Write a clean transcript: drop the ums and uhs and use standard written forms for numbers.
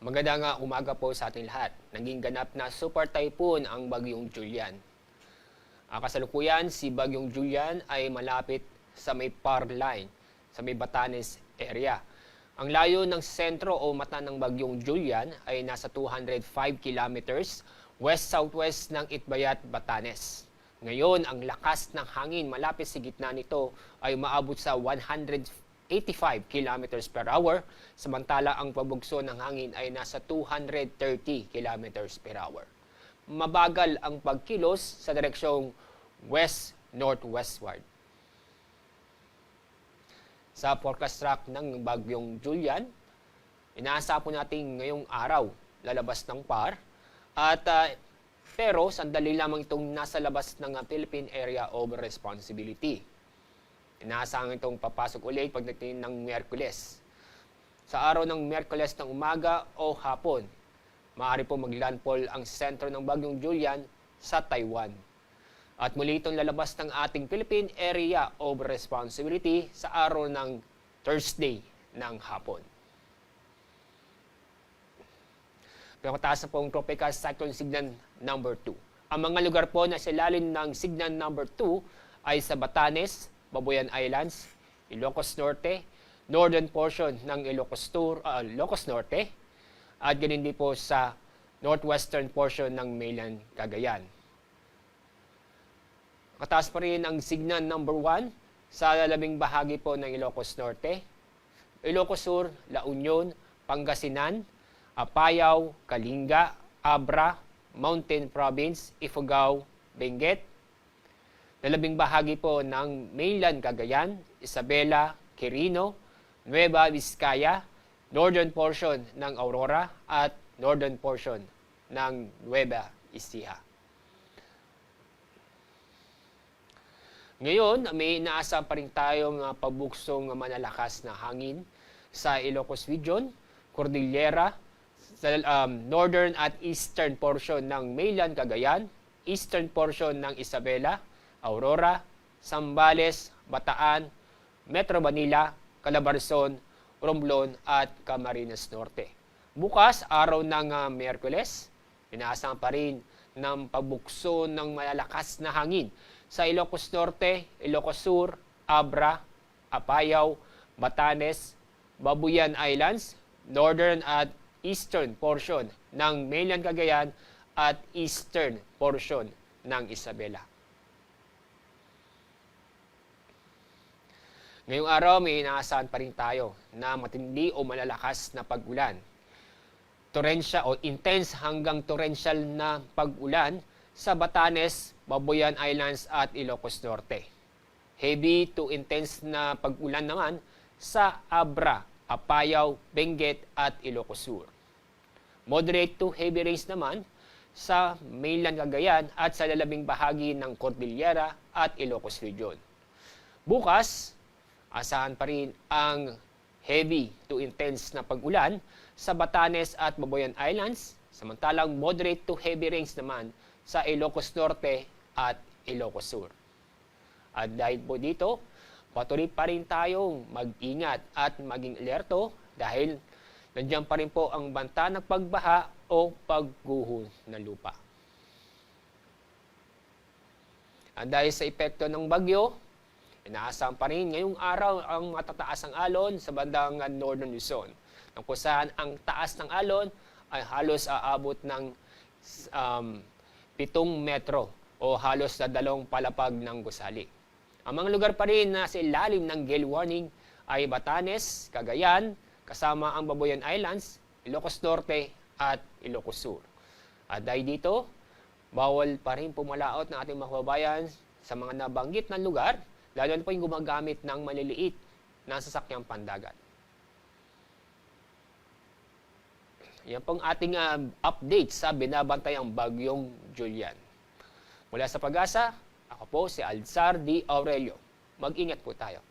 Magandang umaga po sa ating lahat. Naging ganap na super typhoon ang Bagyong Julian. Kasalukuyan, si Bagyong Julian ay malapit sa may power line, sa may Batanes area. Ang layo ng sentro o mata ng Bagyong Julian ay nasa 205 kilometers west-southwest ng Itbayat, Batanes. Ngayon, ang lakas ng hangin malapit sa gitna nito ay maabot sa 185 kilometers per hour, samantala ang pabugso ng hangin ay nasa 230 kilometers per hour. Mabagal ang pagkilos sa direksyong west-northwestward. Sa forecast track ng Bagyong Julian, inaasa po natin ngayong araw lalabas ng PAR pero sandali lamang itong nasa labas ng Philippine Area of Responsibility. Inaasahan itong papasok ulit pagdating ng Miyerkules. Sa araw ng Miyerkules ng umaga o hapon, maaari po maglandfall ang sentro ng Bagyong Julian sa Taiwan. At muli itong lalabas ng ating Philippine Area of Responsibility sa araw ng Thursday ng hapon. Pagkataas na po ang Tropical Cyclone Signal number 2. Ang mga lugar po na sa ilalim ng Signal number 2 ay sa Batanes, Babuyan Islands, Ilocos Norte, northern portion ng Ilocos Norte, at ganun din po sa northwestern portion ng mainland Cagayan. Kataas pa rin ang Signal number 1 sa lalabing bahagi po ng Ilocos Norte, Ilocos Sur, La Union, Pangasinan, Apayao, Kalinga, Abra, Mountain Province, Ifugao, Benguet. Lalabing bahagi po ng mainland Cagayan, Isabela, Quirino, Nueva Vizcaya, northern portion ng Aurora at northern portion ng Nueva Ecija. Ngayon, may inaasahan pa rin tayong pabuksong malalakas na hangin sa Ilocos Region, Cordillera, sa northern at eastern portion ng mainland Cagayan, eastern portion ng Isabela, Aurora, Zambales, Bataan, Metro Manila, Calabarzon, Romblon at Camarines Norte. Bukas, araw ng Miyerkules, inaasahan pa rin ng pabukso ng malalakas na hangin sa Ilocos Norte, Ilocos Sur, Abra, Apayao, Batanes, Babuyan Islands, northern at eastern portion ng mainland Cagayan at eastern portion ng Isabela. Ngayong araw, may inaasahan pa rin tayo na matindi o malalakas na pag-ulan. Torrential o intense hanggang torrential na pag-ulan sa Batanes, Babuyan Islands at Ilocos Norte. Heavy to intense na pag-ulan naman sa Abra, Apayao, Benguet at Ilocos Sur. Moderate to heavy rains naman sa mainland Cagayan at sa lalabing bahagi ng Cordillera at Ilocos Region. Bukas, asahan pa rin ang heavy to intense na pag-ulan sa Batanes at Babuyan Islands, samantalang moderate to heavy rains naman sa Ilocos Norte at Ilocos Sur. At dahil po dito, patuloy pa rin tayong mag-ingat at maging alerto dahil nandiyan pa rin po ang banta ng pagbaha o pagguho ng lupa. At dahil sa epekto ng bagyo, inaasahan pa rin ngayong araw ang matataas ang alon sa bandang Northern Luzon, kung saan ang taas ng alon ay halos aabot ng 7 metro o halos sa 2 palapag ng gusali. Ang mga lugar pa rin na sa ilalim ng gale warning ay Batanes, Cagayan, kasama ang Babuyan Islands, Ilocos Norte at Ilocos Sur. At dahil dito, bawal pa rin pumalaot ng ating mga kababayan sa mga nabanggit na lugar, lalo na po yung gumagamit ng maliliit na sasakyang pandagat. Yan pong ating update sa binabantayang Bagyong Julian. Mula sa Pag-asa, ako po si Alzar D. Aurelio. Mag-ingat po tayo.